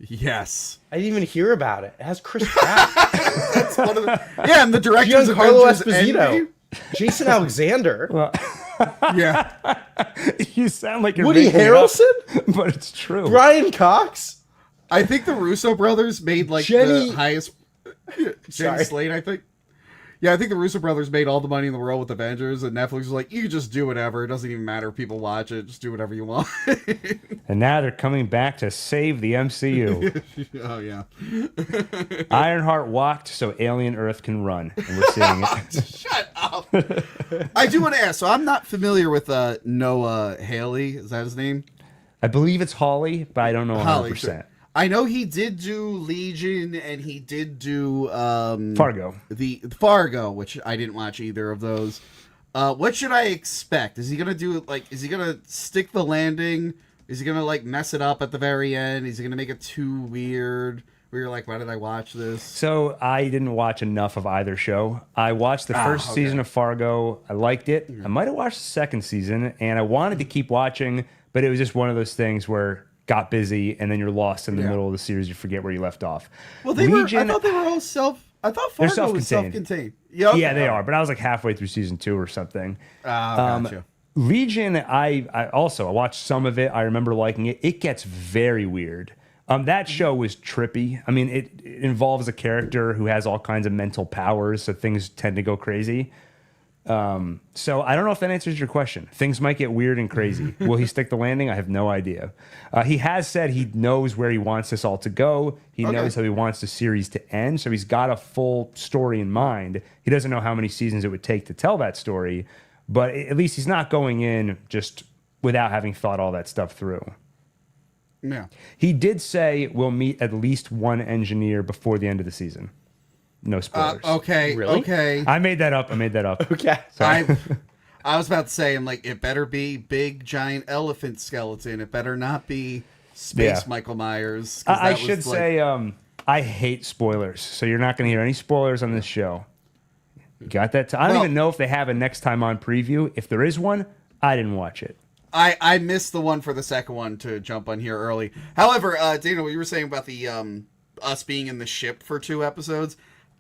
Yes. I didn't even hear about it. It has Chris Pratt. That's one of the... Yeah, and the director's Giancarlo Esposito. Jason Alexander. Well, yeah. You sound like you're Woody making Harrelson? it up, but it's true. Brian Cox? I think the Russo brothers made like Jenny... the highest... Jenny Slate, I think. Yeah, I think the Russo brothers made all the money in the world with Avengers, and Netflix was like, you can just do whatever. It doesn't even matter if people watch it. Just do whatever you want. And now they're coming back to save the MCU. Oh, yeah. Ironheart walked so Alien Earth can run, and we're seeing it. Shut up. I do want to ask, so I'm not familiar with Noah Hawley. Is that his name? I believe it's Hawley, but I don't know 100%. Hawley, sure. I know he did do Legion, and he did do Fargo. The Fargo, which I didn't watch either of those. What should I expect? Is he gonna do is he gonna stick the landing? Is he gonna mess it up at the very end? Is he gonna make it too weird? Where you're like, why did I watch this? So I didn't watch enough of either show. I watched the first season of Fargo. I liked it. I might have watched the second season, and I wanted to keep watching, but it was just one of those things where got busy, and then you're lost in the middle of the series. You forget where you left off. Well, I thought they were all I thought Fargo was self-contained. Yep. Yeah, they are. But I was like halfway through season 2 or something. Gotcha. Legion, I watched some of it. I remember liking it. It gets very weird. That show was trippy. I mean, it involves a character who has all kinds of mental powers, so things tend to go crazy. So I don't know if that answers your question. Things might get weird and crazy. Will he stick the landing? I have no idea. He has said he knows where he wants this all to go. He knows how he wants the series to end, so he's got a full story in mind. He doesn't know how many seasons it would take to tell that story, but at least he's not going in just without having thought all that stuff through. Yeah. He did say we'll meet at least one engineer before the end of the season. No spoilers. Okay. Really? Okay. I made that up. Okay. I was about to say, I'm like, it better be big giant elephant skeleton. It better not be space Michael Myers. I should say I hate spoilers, so you're not going to hear any spoilers on this show. You got that? I don't even know if they have a next time on preview. If there is one, I didn't watch it. I missed the one for the second one to jump on here early. However, Dana, what you were saying about the us being in the ship for 2 episodes,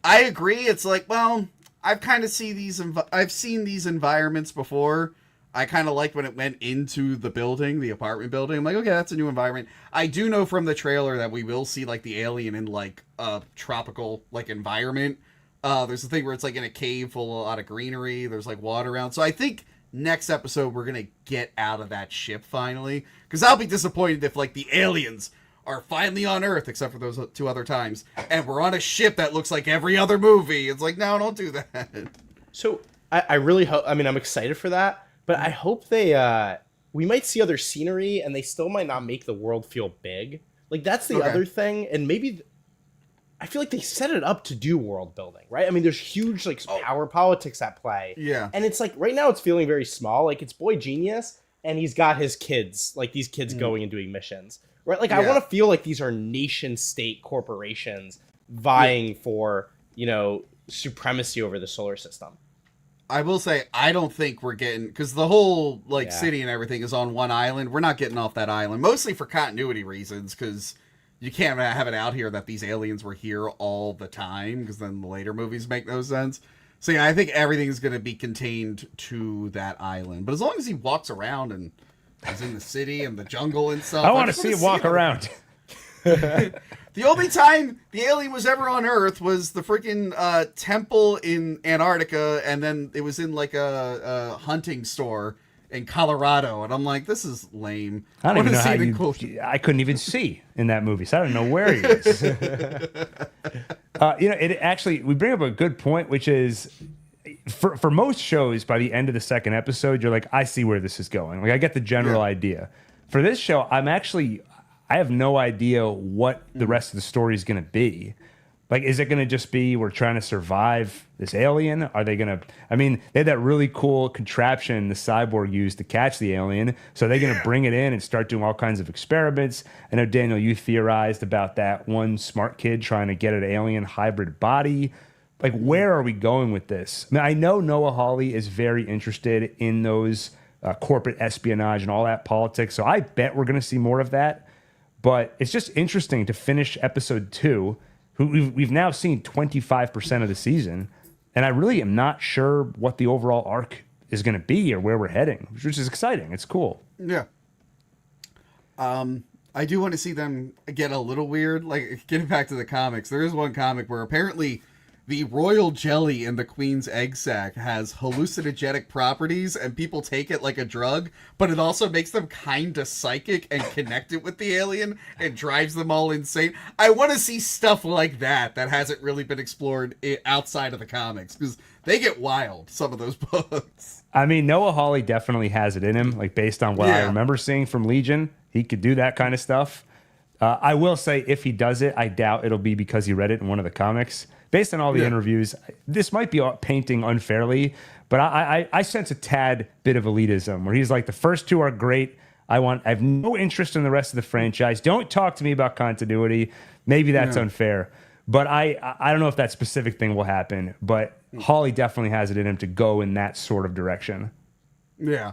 I agree. It's like, well, I've kind of seen these environments before. I kind of liked when it went into the building, the apartment building. I'm like, okay, that's a new environment. I do know from the trailer that we will see like the alien in like a tropical like environment. There's a thing where it's like in a cave full of a lot of greenery. There's like water around. So I think next episode we're gonna get out of that ship finally, because I'll be disappointed if like the aliens are finally on Earth, except for those 2 other times, and we're on a ship that looks like every other movie. It's like, no, don't do that. So I really hope. I mean, I'm excited for that, but I hope we might see other scenery, and they still might not make the world feel big. Like that's the other thing, and maybe I feel like they set it up to do world building, right? I mean, there's huge like power politics at play, and it's like right now it's feeling very small. Like it's Boy Genius, and he's got his kids, like these kids going and doing missions. Right, like I want to feel like these are nation-state corporations vying for, supremacy over the solar system. I will say, I don't think we're getting, because the whole city and everything is on one island. We're not getting off that island, mostly for continuity reasons, because you can't have it out here that these aliens were here all the time, because then the later movies make no sense. So yeah, I think everything's going to be contained to that island. But as long as he walks around and he's in the city and the jungle and stuff. I want to see him walk around. The only time the alien was ever on Earth was the freaking temple in Antarctica, and then it was in like a hunting store in Colorado, and I'm like, this is lame. I don't even know how I couldn't even see in that movie, so I don't know where he is. It actually, we bring up a good point, which is, for most shows, by the end of the second episode, you're like, I see where this is going. Like, I get the general idea. For this show, I have no idea what the rest of the story is going to be. Like, is it going to just be we're trying to survive this alien? Are they going to... I mean, they had that really cool contraption the cyborg used to catch the alien. So they're going to bring it in and start doing all kinds of experiments. I know, Daniel, you theorized about that one smart kid trying to get an alien hybrid body. Like, where are we going with this? I mean, I know Noah Hawley is very interested in those corporate espionage and all that politics, so I bet we're going to see more of that. But it's just interesting to finish episode 2. We've now seen 25% of the season, and I really am not sure what the overall arc is going to be or where we're heading, which is exciting. It's cool. Yeah. I do want to see them get a little weird. Like, getting back to the comics, there is one comic where apparently the royal jelly in the queen's egg sac has hallucinogenic properties, and people take it like a drug, but it also makes them kind of psychic and connected with the alien and drives them all insane. I want to see stuff like that hasn't really been explored outside of the comics, because they get wild, some of those books. I mean, Noah Hawley definitely has it in him, like based on what I remember seeing from Legion. He could do that kind of stuff. I will say, if he does it, I doubt it'll be because he read it in one of the comics. Based on all the interviews, this might be painting unfairly, but I sense a tad bit of elitism where he's like, the first 2 are great. I have no interest in the rest of the franchise. Don't talk to me about continuity. Maybe that's unfair, but I don't know if that specific thing will happen. But Hawley definitely has it in him to go in that sort of direction. Yeah.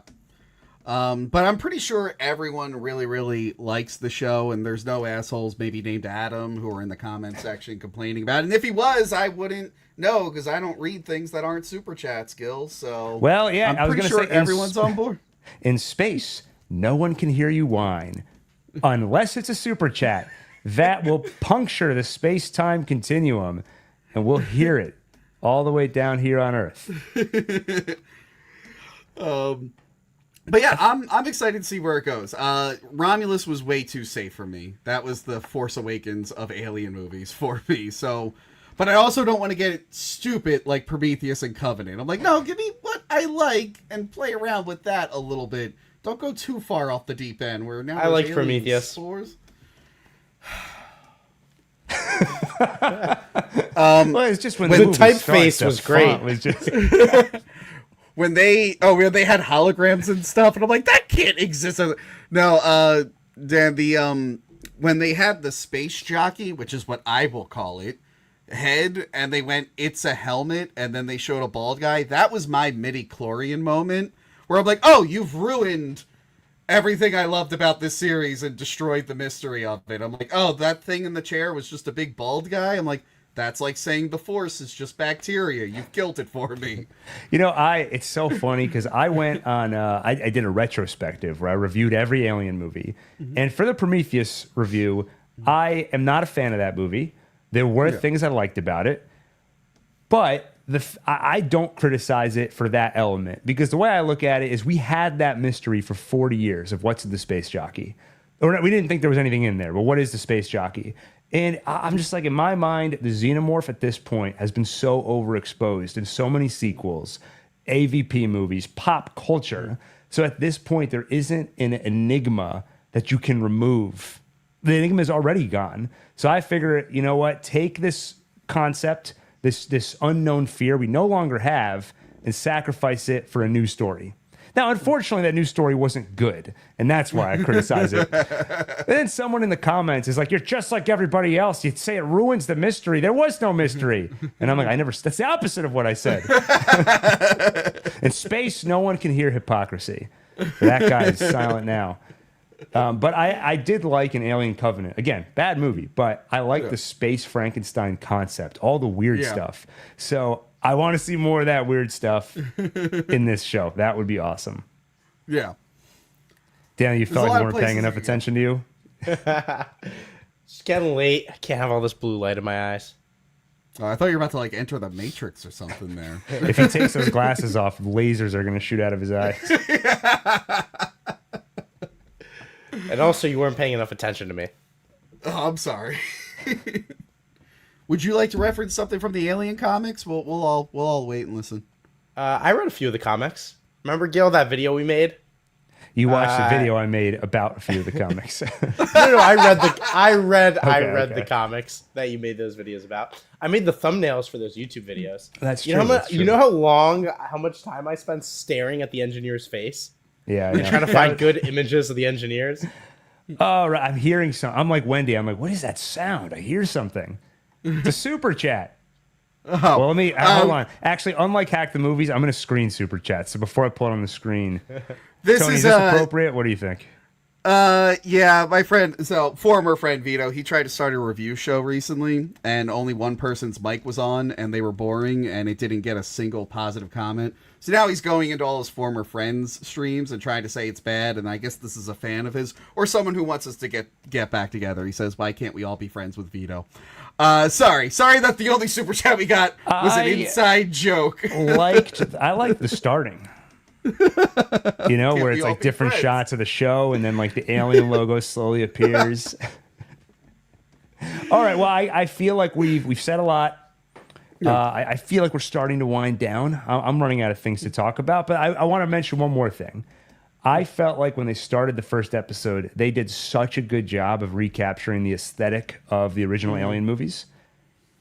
But I'm pretty sure everyone really, really likes the show, and there's no assholes maybe named Adam who are in the comment section complaining about it. And if he was, I wouldn't know, because I don't read things that aren't super chats, Gil. So well, yeah, I'm pretty sure everyone's on board. In space, no one can hear you whine unless it's a super chat. that will puncture the space-time continuum, and we'll hear it all the way down here on Earth. But yeah, I'm excited to see where it goes. Romulus was way too safe for me. That was the Force Awakens of alien movies for me. So, but I also don't want to get stupid like Prometheus and Covenant. I'm like, no, give me what I like and play around with that a little bit. Don't go too far off the deep end. Where now I like Prometheus. Well, it's just when the movie typeface starts, was the great. font was just when they had holograms and stuff, and I'm like, that can't exist. No, Dan, when they had the space jockey, which is what I will call it, head, and they went, it's a helmet, and then they showed a bald guy. That was my midi-chlorian moment, where I'm like, oh, you've ruined everything I loved about this series and destroyed the mystery of it. I'm like, oh, that thing in the chair was just a big bald guy? I'm like, that's like saying the Force is just bacteria. You've killed it for me. You know, it's so funny because I went on, I did a retrospective where I reviewed every Alien movie. Mm-hmm. And for the Prometheus review, I am not a fan of that movie. There were things I liked about it, but I don't criticize it for that element, because the way I look at it is we had that mystery for 40 years of what's in the space jockey. Or we didn't think there was anything in there, but what is the space jockey? And I'm just like, in my mind, the Xenomorph at this point has been so overexposed in so many sequels, AVP movies, pop culture. So at this point, there isn't an enigma that you can remove. The enigma is already gone. So I figure, you know what? Take this concept, this unknown fear we no longer have, and sacrifice it for a new story. Now, unfortunately, that new story wasn't good, and that's why I criticize it. And then someone in the comments is like, you're just like everybody else. You say it ruins the mystery. There was no mystery. And I'm like, that's the opposite of what I said. In space, no one can hear hypocrisy. That guy is silent now. But I did like an Alien Covenant. Again, bad movie, but I like the space Frankenstein concept, all the weird stuff. So I want to see more of that weird stuff in this show. That would be awesome. Yeah. Daniel, you felt like we weren't paying enough attention to you? It's getting late. I can't have all this blue light in my eyes. Oh, I thought you were about to like enter the Matrix or something there. If he takes those glasses off, lasers are going to shoot out of his eyes. And also, you weren't paying enough attention to me. Oh, I'm sorry. Would you like to reference something from the Alien comics? We'll all wait and listen. I read a few of the comics. Remember, Gil, that video we made? You watched the video I made about a few of the comics. No, I read the comics that you made those videos about. I made the thumbnails for those YouTube videos. That's true. You know how much time I spent staring at the engineer's face? Yeah, trying to find good images of the engineers. Oh, right. I'm hearing some. I'm like Wendy. I'm like, what is that sound? I hear something. It's a super chat. Oh, well, let me hold on. Actually, unlike Hack the Movies, I'm going to screen super chats. So before I pull it on the screen, Tony, is this appropriate? What do you think? Yeah, my former friend Vito, he tried to start a review show recently, and only one person's mic was on, and they were boring, and it didn't get a single positive comment. So now he's going into all his former friends' streams and trying to say it's bad, and I guess this is a fan of his, or someone who wants us to get back together. He says, why can't we all be friends with Vito? Sorry that the only super chat we got was an inside joke. I liked the starting. You know, where it's like different shots of the show, and then like the alien logo slowly appears. All right, well, I feel like we've said a lot. I feel like we're starting to wind down. I'm running out of things to talk about, but I want to mention one more thing. I felt like when they started the first episode, they did such a good job of recapturing the aesthetic of the original Alien movies.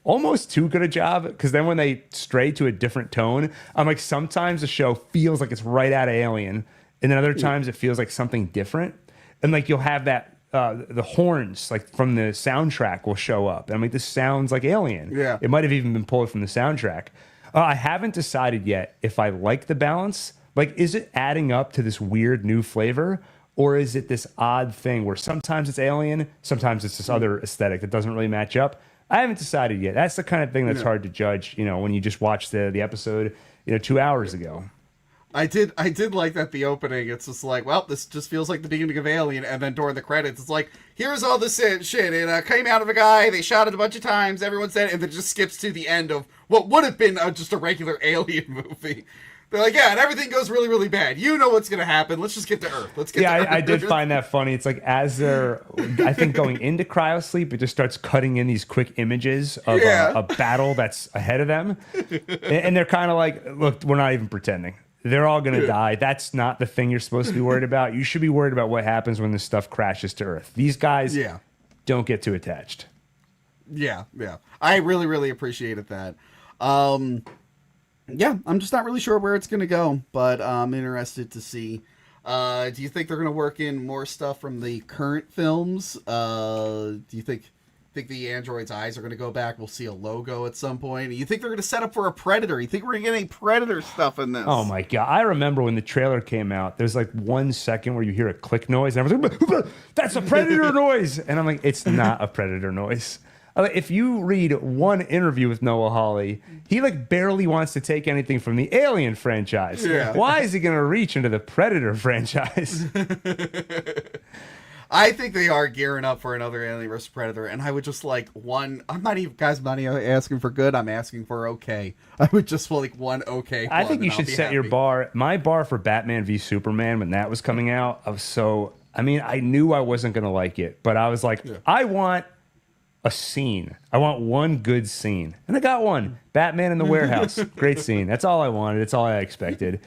Almost too good a job, because then when they stray to a different tone, I'm like, sometimes the show feels like it's right out of Alien, and then other times it feels like something different. And like you'll have that the horns like from the soundtrack will show up, and I'm like, this sounds like Alien. Yeah, it might have even been pulled from the soundtrack. I haven't decided yet if I like the balance. Like, is it adding up to this weird new flavor, or is it this odd thing where sometimes it's Alien, sometimes it's this other aesthetic that doesn't really match up? I haven't decided yet. That's the kind of thing that's hard to judge, you know, when you just watch the episode, 2 hours ago. I did like that the opening. It's just like, well, this just feels like the beginning of Alien, and then during the credits, it's like, here's all this shit. It came out of a guy. They shot it a bunch of times. Everyone's dead, and then it just skips to the end of what would have been just a regular Alien movie. They're like, yeah, and everything goes really, really bad. You know what's gonna happen. Let's just get to Earth. Let's get. Yeah, to Earth. I did find that funny. It's like as they're, I think, going into cryosleep, it just starts cutting in these quick images of a battle that's ahead of them, and they're kind of like, look, we're not even pretending. They're all going to die. That's not the thing you're supposed to be worried about. You should be worried about what happens when this stuff crashes to Earth. These guys don't get too attached. Yeah. I really, really appreciated that. Yeah, I'm just not really sure where it's going to go, but I'm interested to see. Do you think they're going to work in more stuff from the current films? Do you think the android's eyes are going to go back? We'll see a logo at some point. You think they're going to set up for a Predator? You think we're going to get any Predator stuff in this? Oh my God. I remember when the trailer came out, there's like 1 second where you hear a click noise, and everyone's like, that's a Predator noise. And I'm like, it's not a Predator noise. If you read one interview with Noah Hawley, he like barely wants to take anything from the Alien franchise. Yeah. Why is he going to reach into the Predator franchise? I think they are gearing up for another Alien vs. Predator, and I would just like one. I'm not even asking for good. I'm asking for okay. I would just like one okay. I think you should set your bar. My bar for Batman v Superman when that was coming out, I knew I wasn't going to like it, but I was like, I want a scene. I want one good scene. And I got one. Batman in the warehouse. Great scene. That's all I wanted. It's all I expected.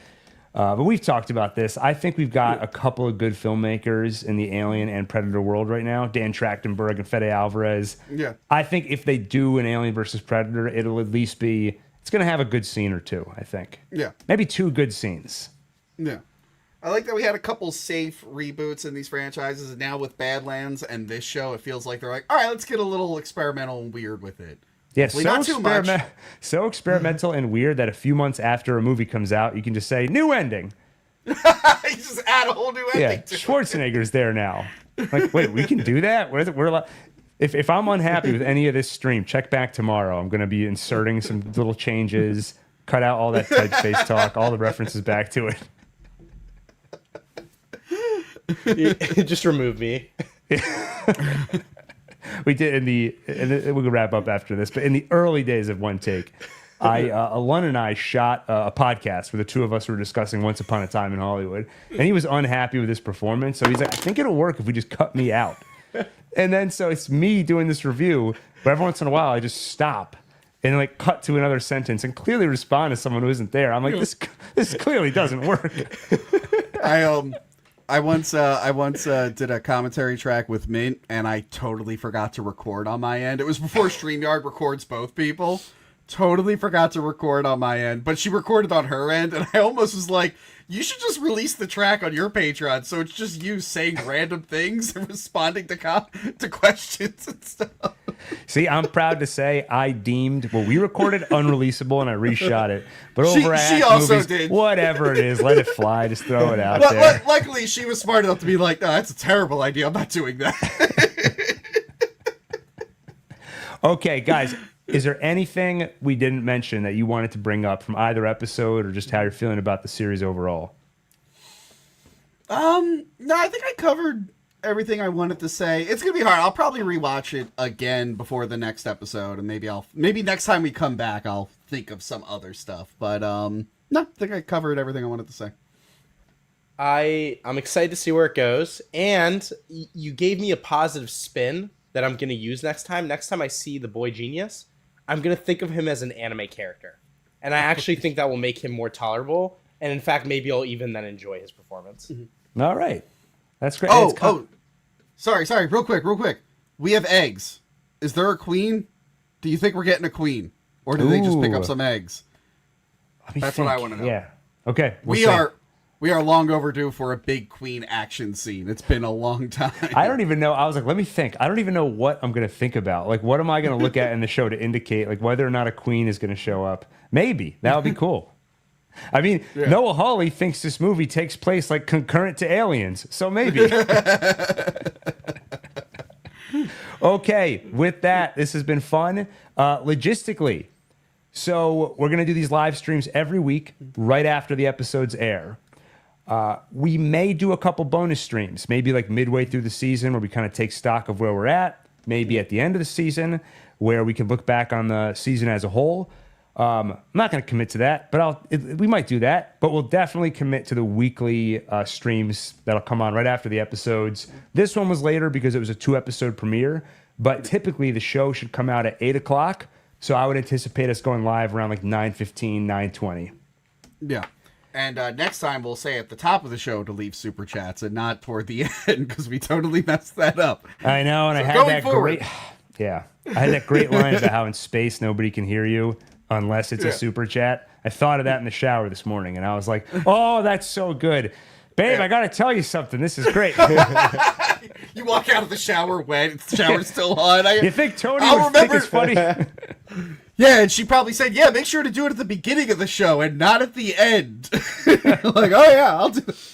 But we've talked about this. I think we've got a couple of good filmmakers in the Alien and Predator world right now. Dan Trachtenberg and Fede Alvarez. Yeah. I think if they do an Alien versus Predator, it'll at least be, it's going to have a good scene or two, I think. Yeah. Maybe 2 good scenes. Yeah. I like that we had a couple safe reboots in these franchises, and now with Badlands and this show, it feels like they're like, all right, let's get a little experimental and weird with it. Yeah, so experimental and weird that a few months after a movie comes out, you can just say, new ending. You just add a whole new ending to Schwarzenegger's there now. Like, wait, we can do that? If I'm unhappy with any of this stream, check back tomorrow. I'm going to be inserting some little changes, cut out all that typeface talk, all the references back to it. Just remove me. We did we can wrap up after this, but in the early days of OneTake, Alun and I shot a podcast where the two of us were discussing Once Upon a Time in Hollywood, and he was unhappy with his performance, so he's like, I think it'll work if we just cut me out. And then so it's me doing this review, but every once in a while I just stop and like cut to another sentence and clearly respond to someone who isn't there. I'm like, this clearly doesn't work. I once did a commentary track with Mint, and I totally forgot to record on my end. It was before StreamYard records both people. Totally forgot to record on my end, but she recorded on her end, and I almost was like, you should just release the track on your Patreon, so it's just you saying random things and responding to questions and stuff. See, I'm proud to say I deemed what we recorded unreleasable, and I reshot it. But over she at also movies, did. Whatever it is, let it fly. Just throw it out there. Luckily, she was smart enough to be like, no, that's a terrible idea. I'm not doing that. Okay, guys. Is there anything we didn't mention that you wanted to bring up from either episode or just how you're feeling about the series overall? No, I think I covered everything I wanted to say. It's going to be hard. I'll probably rewatch it again before the next episode, and maybe next time we come back, I'll think of some other stuff. But no, I think I covered everything I wanted to say. I'm excited to see where it goes, and you gave me a positive spin that I'm going to use next time. Next time I see the Boy Genius, I'm going to think of him as an anime character. And I actually think that will make him more tolerable. And in fact, maybe I'll even then enjoy his performance. Mm-hmm. All right. That's great. Sorry. Real quick. We have eggs. Is there a queen? Do you think we're getting a queen? Or do they just pick up some eggs? That's what I want to know. Yeah. Okay. We are long overdue for a big queen action scene. It's been a long time. I don't even know. I was like, let me think. I don't even know what I'm going to think about. Like, what am I going to look at in the show to indicate like whether or not a queen is going to show up? Maybe. That would be cool. I mean, Noah Hawley thinks this movie takes place like concurrent to Aliens. So maybe. Okay. With that, this has been fun. Logistically, So we're going to do these live streams every week right after the episodes air. We may do a couple bonus streams, maybe like midway through the season where we kind of take stock of where we're at, maybe at the end of the season where we can look back on the season as a whole. I'm not going to commit to that, but we might do that. But we'll definitely commit to the weekly streams that'll come on right after the episodes. This one was later because it was a 2-episode premiere, but typically the show should come out at 8 o'clock. So I would anticipate us going live around like 9:15, 9:20. Yeah. And next time we'll say at the top of the show to leave super chats and not toward the end because we totally messed that up. I know, and So I had going that forward. great... Yeah. I had that great line about how in space nobody can hear you unless it's a super chat. I thought of that in the shower this morning, and I was like, oh, that's so good. Babe, I got to tell you something. This is great. You walk out of the shower wet, the shower's still on. You think Tony I'll would think remember- it's funny? Yeah, and she probably said, yeah, make sure to do it at the beginning of the show and not at the end. Like, oh yeah, I'll do it.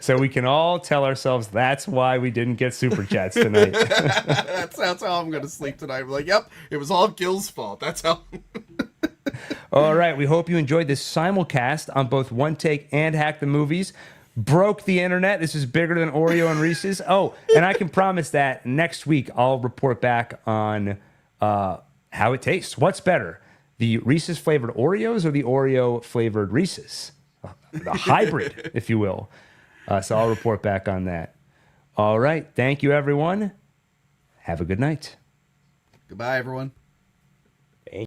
So we can all tell ourselves that's why we didn't get super chats tonight. That's how I'm going to sleep tonight. I'm like, yep, it was all Gil's fault. That's how... All right, we hope you enjoyed this simulcast on both OneTake and Hack the Movies. Broke the internet. This is bigger than Oreo and Reese's. Oh, and I can promise that next week I'll report back on how it tastes. What's better, the Reese's flavored Oreos or the Oreo flavored Reese's? The hybrid, if you will. So I'll report back on that. All right. Thank you, everyone. Have a good night. Goodbye, everyone.